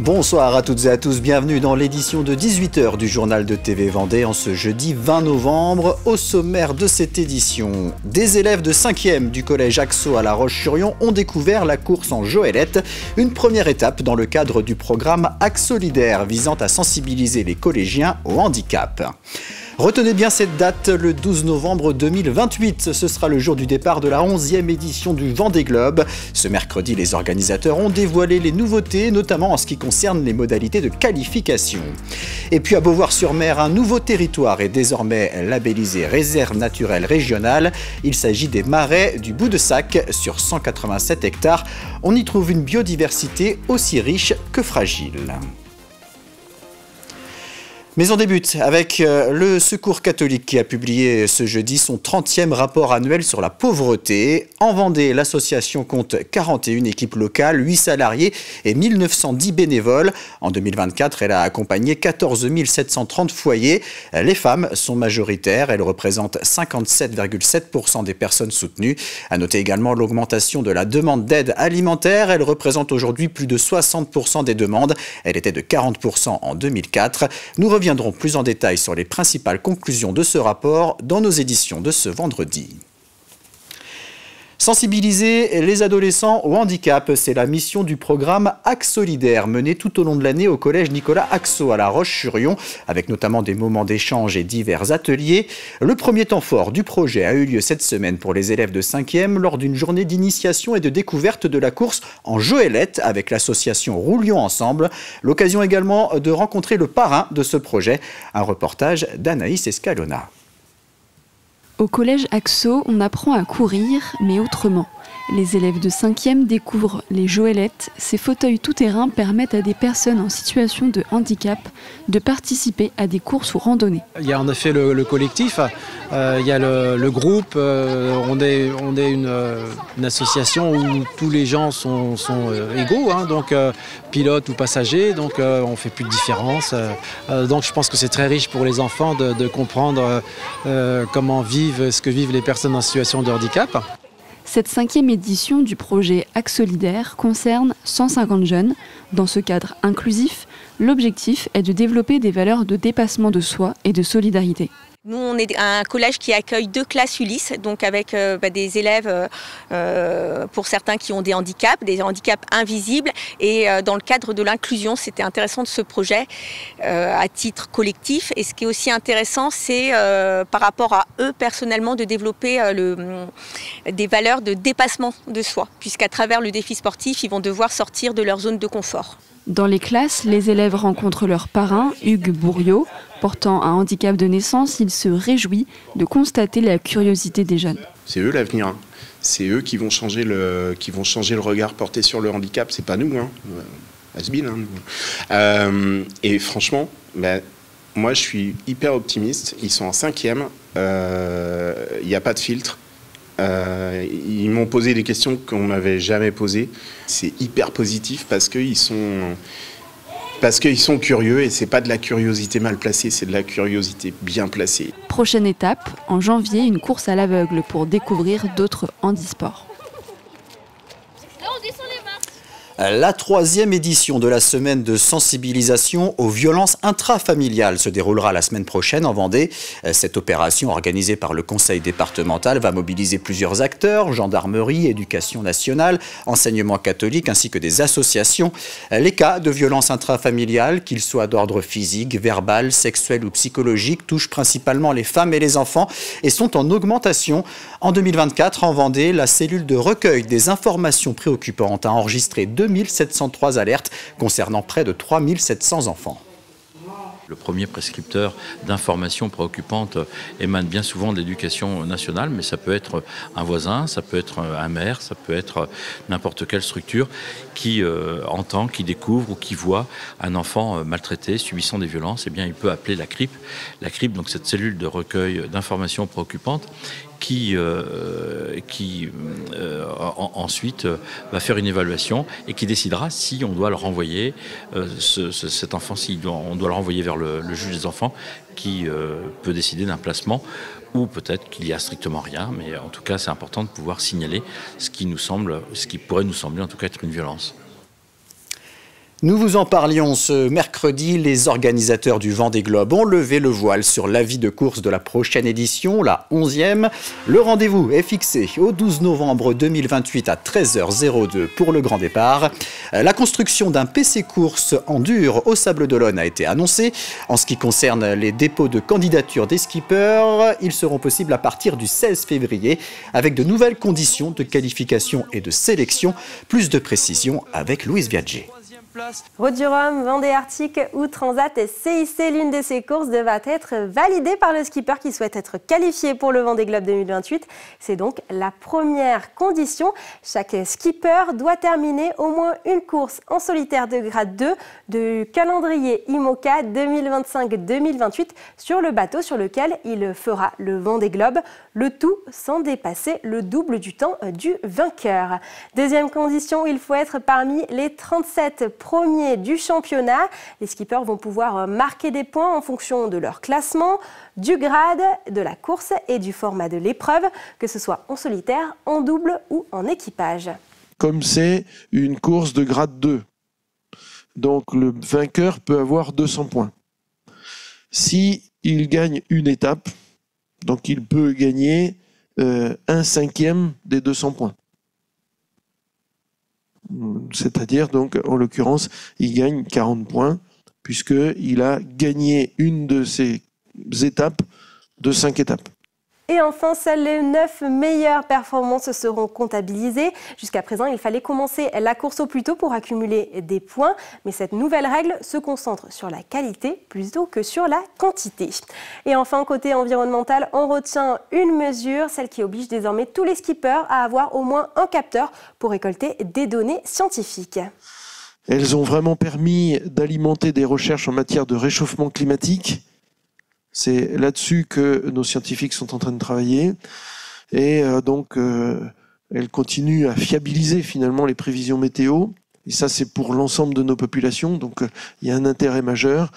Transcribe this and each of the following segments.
Bonsoir à toutes et à tous, bienvenue dans l'édition de 18h du journal de TV Vendée en ce jeudi 20 novembre. Au sommaire de cette édition, des élèves de 5e du collège Axo à La Roche-sur-Yon ont découvert la course en Joëlette, une première étape dans le cadre du programme Axolidaire visant à sensibiliser les collégiens au handicap. Retenez bien cette date, le 12 novembre 2028. Ce sera le jour du départ de la 11e édition du Vendée Globe. Ce mercredi, les organisateurs ont dévoilé les nouveautés, notamment en ce qui concerne les modalités de qualification. Et puis à Beauvoir-sur-Mer, un nouveau territoire est désormais labellisé réserve naturelle régionale. Il s'agit des marais du Bout-de-Sac. Sur 187 hectares, on y trouve une biodiversité aussi riche que fragile. Mais on débute avec le Secours catholique qui a publié ce jeudi son 30e rapport annuel sur la pauvreté. En Vendée, l'association compte 41 équipes locales, 8 salariés et 1910 bénévoles. En 2024, elle a accompagné 14 730 foyers. Les femmes sont majoritaires, elles représentent 57,7% des personnes soutenues. À noter également l'augmentation de la demande d'aide alimentaire. Elle représente aujourd'hui plus de 60% des demandes. Elle était de 40% en 2004. Nous reviendrons plus en détail sur les principales conclusions de ce rapport dans nos éditions de ce vendredi. Sensibiliser les adolescents au handicap, c'est la mission du programme Axolidaire mené tout au long de l'année au collège Nicolas Axo à La Roche-sur-Yon, avec notamment des moments d'échange et divers ateliers. Le premier temps fort du projet a eu lieu cette semaine pour les élèves de 5e lors d'une journée d'initiation et de découverte de la course en Joëlette avec l'association Roulions Ensemble. L'occasion également de rencontrer le parrain de ce projet, un reportage d'Anaïs Escalona. Au collège Axo, on apprend à courir, mais autrement. Les élèves de 5e découvrent les Joëlettes. Ces fauteuils tout-terrain permettent à des personnes en situation de handicap de participer à des courses ou randonnées. Il y a en effet le collectif, il y a le groupe, on est une association où tous les gens sont égaux, hein, donc pilotes ou passagers, donc on ne fait plus de différence. Donc je pense que c'est très riche pour les enfants de comprendre ce que vivent les personnes en situation de handicap. Cette 5e édition du projet Axolidaire concerne 150 jeunes. Dans ce cadre inclusif, l'objectif est de développer des valeurs de dépassement de soi et de solidarité. Nous, on est un collège qui accueille 2 classes Ulysse, donc avec des élèves, pour certains qui ont des handicaps invisibles. Et dans le cadre de l'inclusion, c'était intéressant de ce projet à titre collectif. Et ce qui est aussi intéressant, c'est par rapport à eux personnellement de développer des valeurs de dépassement de soi, puisqu'à travers le défi sportif, ils vont devoir sortir de leur zone de confort. Dans les classes, les élèves rencontrent leur parrain, Hugues Bourriot. Portant un handicap de naissance, il se réjouit de constater la curiosité des jeunes. C'est eux l'avenir, hein. C'est eux qui vont changer le regard porté sur le handicap, c'est pas nous, hein. Has-been, hein. Et franchement, moi je suis hyper optimiste, ils sont en 5e, il n'y a pas de filtre. Ils m'ont posé des questions qu'on m'avait jamais posées. C'est hyper positif parce qu'ils sont curieux et c'est pas de la curiosité mal placée, c'est de la curiosité bien placée. Prochaine étape, en janvier, une course à l'aveugle pour découvrir d'autres handisports. La 3e édition de la semaine de sensibilisation aux violences intrafamiliales se déroulera la semaine prochaine en Vendée. Cette opération organisée par le conseil départemental va mobiliser plusieurs acteurs, gendarmerie, éducation nationale, enseignement catholique ainsi que des associations. Les cas de violences intrafamiliales, qu'ils soient d'ordre physique, verbal, sexuel ou psychologique, touchent principalement les femmes et les enfants et sont en augmentation. En 2024, en Vendée, la cellule de recueil des informations préoccupantes a enregistré 2703 alertes concernant près de 3700 enfants. Le premier prescripteur d'informations préoccupantes émane bien souvent de l'éducation nationale, mais ça peut être un voisin, ça peut être un maire, ça peut être n'importe quelle structure qui entend, qui découvre ou qui voit un enfant maltraité, subissant des violences. Eh bien, il peut appeler la CRIP. La CRIP, donc cette cellule de recueil d'informations préoccupantes, qui ensuite va faire une évaluation et qui décidera si on doit le renvoyer, cet enfant, on doit le renvoyer vers le juge des enfants qui peut décider d'un placement ou peut-être qu'il n'y a strictement rien, mais en tout cas c'est important de pouvoir signaler ce qui pourrait nous sembler en tout cas être une violence. Nous vous en parlions ce mercredi, les organisateurs du Vendée Globe ont levé le voile sur l'avis de course de la prochaine édition, la 11e. Le rendez-vous est fixé au 12 novembre 2028 à 13h02 pour le grand départ. La construction d'un PC course en dur au Sables-d'Olonne a été annoncée. En ce qui concerne les dépôts de candidature des skippers, ils seront possibles à partir du 16 février avec de nouvelles conditions de qualification et de sélection. Plus de précisions avec Louise Viagé. Route du Rhum, Vendée Arctique ou Transat et CIC, l'une de ces courses devra être validée par le skipper qui souhaite être qualifié pour le Vendée Globe 2028. C'est donc la première condition. Chaque skipper doit terminer au moins une course en solitaire de grade 2 du calendrier IMOCA 2025-2028 sur le bateau sur lequel il fera le Vendée Globe, le tout sans dépasser le double du temps du vainqueur. Deuxième condition, il faut être parmi les 37 premiers du championnat. Les skippers vont pouvoir marquer des points en fonction de leur classement, du grade, de la course et du format de l'épreuve, que ce soit en solitaire, en double ou en équipage. Comme c'est une course de grade 2, donc le vainqueur peut avoir 200 points. Si il gagne une étape, donc il peut gagner 1/5 des 200 points. C'est-à-dire, donc, en l'occurrence, il gagne 40 points, puisqu'il a gagné une de ces étapes de 5 étapes. Et enfin, seules les 9 meilleures performances seront comptabilisées. Jusqu'à présent, il fallait commencer la course au plus tôt pour accumuler des points. Mais cette nouvelle règle se concentre sur la qualité plutôt que sur la quantité. Et enfin, côté environnemental, on retient une mesure, celle qui oblige désormais tous les skippers à avoir au moins un capteur pour récolter des données scientifiques. Elles ont vraiment permis d'alimenter des recherches en matière de réchauffement climatique. C'est là-dessus que nos scientifiques sont en train de travailler. Et donc, elles continuent à fiabiliser finalement les prévisions météo. Et ça, c'est pour l'ensemble de nos populations. Donc, il y a un intérêt majeur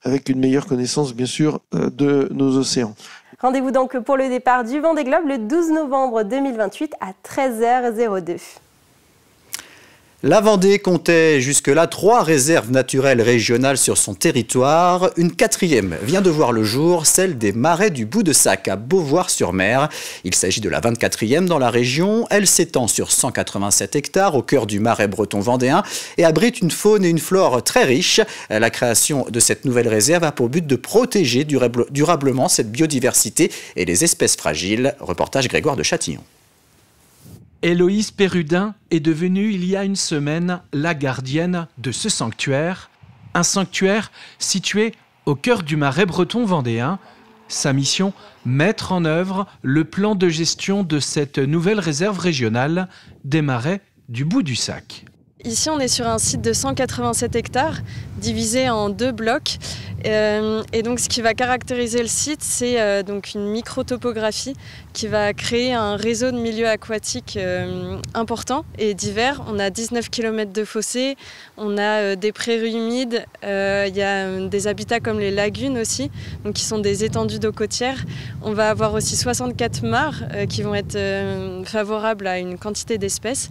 avec une meilleure connaissance, bien sûr, de nos océans. Rendez-vous donc pour le départ du Vendée Globe le 12 novembre 2028 à 13h02. La Vendée comptait jusque-là 3 réserves naturelles régionales sur son territoire. Une 4e vient de voir le jour, celle des Marais du Bout de Sac à Beauvoir-sur-Mer. Il s'agit de la 24e dans la région. Elle s'étend sur 187 hectares au cœur du Marais breton vendéen et abrite une faune et une flore très riches. La création de cette nouvelle réserve a pour but de protéger durablement cette biodiversité et les espèces fragiles. Reportage Grégoire de Châtillon. Héloïse Pérudin est devenue il y a une semaine la gardienne de ce sanctuaire, un sanctuaire situé au cœur du Marais breton vendéen. Sa mission, mettre en œuvre le plan de gestion de cette nouvelle réserve régionale des Marais du Bout du Sac. Ici, on est sur un site de 187 hectares, divisé en 2 blocs. Et donc, ce qui va caractériser le site, c'est donc une microtopographie qui va créer un réseau de milieux aquatiques important et divers. On a 19 km de fossés, on a des prairies humides, il y a des habitats comme les lagunes aussi, donc qui sont des étendues d'eau côtière. On va avoir aussi 64 mares qui vont être favorables à une quantité d'espèces.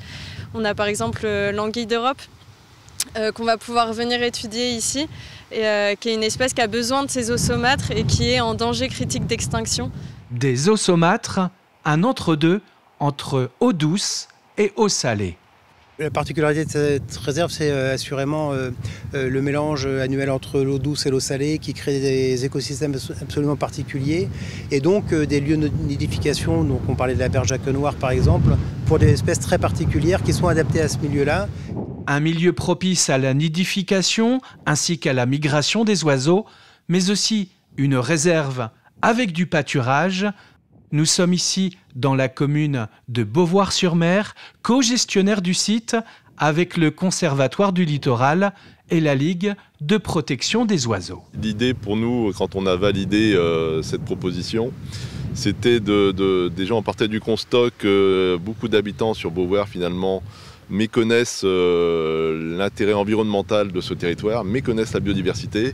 On a par exemple l'anguille d'Europe qu'on va pouvoir venir étudier ici, et, qui est une espèce qui a besoin de ses eaux saumâtres et qui est en danger critique d'extinction. Des eaux saumâtres, un entre-deux entre eau douce et eau salée. La particularité de cette réserve, c'est assurément le mélange annuel entre l'eau douce et l'eau salée qui crée des écosystèmes absolument particuliers et donc des lieux de nidification. Donc on parlait de la berge jacque noire par exemple, pour des espèces très particulières qui sont adaptées à ce milieu-là. Un milieu propice à la nidification ainsi qu'à la migration des oiseaux, mais aussi une réserve avec du pâturage. Nous sommes ici dans la commune de Beauvoir-sur-Mer, co-gestionnaire du site avec le Conservatoire du Littoral et la Ligue de protection des oiseaux. L'idée pour nous, quand on a validé cette proposition, c'était déjà on partait du constat que beaucoup d'habitants sur Beauvoir finalement méconnaissent l'intérêt environnemental de ce territoire, méconnaissent la biodiversité.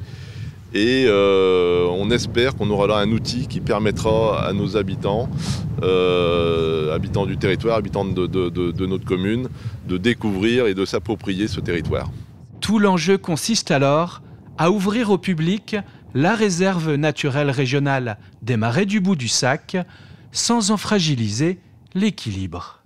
Et on espère qu'on aura là un outil qui permettra à nos habitants, habitants du territoire, habitants de notre commune, de découvrir et de s'approprier ce territoire. Tout l'enjeu consiste alors à ouvrir au public la réserve naturelle régionale des Marais du Bout du Sac, sans en fragiliser l'équilibre.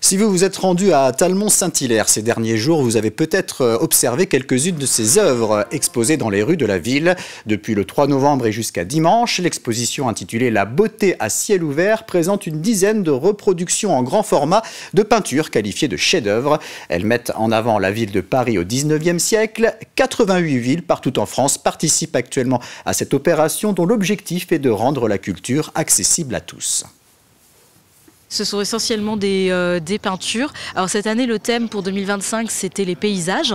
Si vous vous êtes rendu à Talmont-Saint-Hilaire ces derniers jours, vous avez peut-être observé quelques-unes de ses œuvres exposées dans les rues de la ville. Depuis le 3 novembre et jusqu'à dimanche, l'exposition intitulée « La beauté à ciel ouvert » présente une dizaine de reproductions en grand format de peintures qualifiées de chefs-d'œuvre. Elles mettent en avant la ville de Paris au 19e siècle. 88 villes partout en France participent actuellement à cette opération dont l'objectif est de rendre la culture accessible à tous. Ce sont essentiellement des peintures. Alors cette année, le thème pour 2025, c'était les paysages.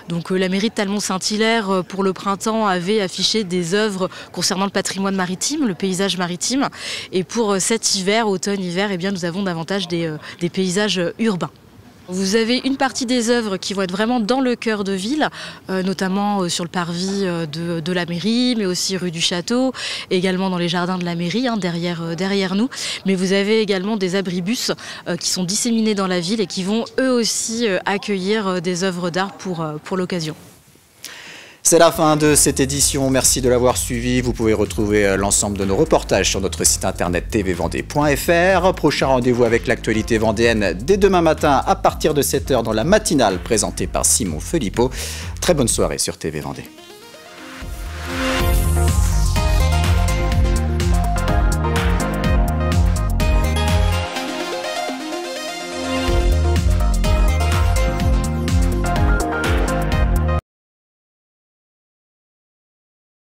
Donc la mairie de Talmont-Saint-Hilaire, pour le printemps, avait affiché des œuvres concernant le patrimoine maritime, le paysage maritime. Et pour cet hiver, automne-hiver, eh bien, nous avons davantage des paysages urbains. Vous avez une partie des œuvres qui vont être vraiment dans le cœur de ville, notamment sur le parvis de la mairie, mais aussi rue du Château, également dans les jardins de la mairie, derrière nous. Mais vous avez également des abribus qui sont disséminés dans la ville et qui vont eux aussi accueillir des œuvres d'art pour l'occasion. C'est la fin de cette édition, merci de l'avoir suivi. Vous pouvez retrouver l'ensemble de nos reportages sur notre site internet tvvendée.fr. Prochain rendez-vous avec l'actualité vendéenne dès demain matin à partir de 7h dans la matinale présentée par Simon Philippot. Très bonne soirée sur TV Vendée.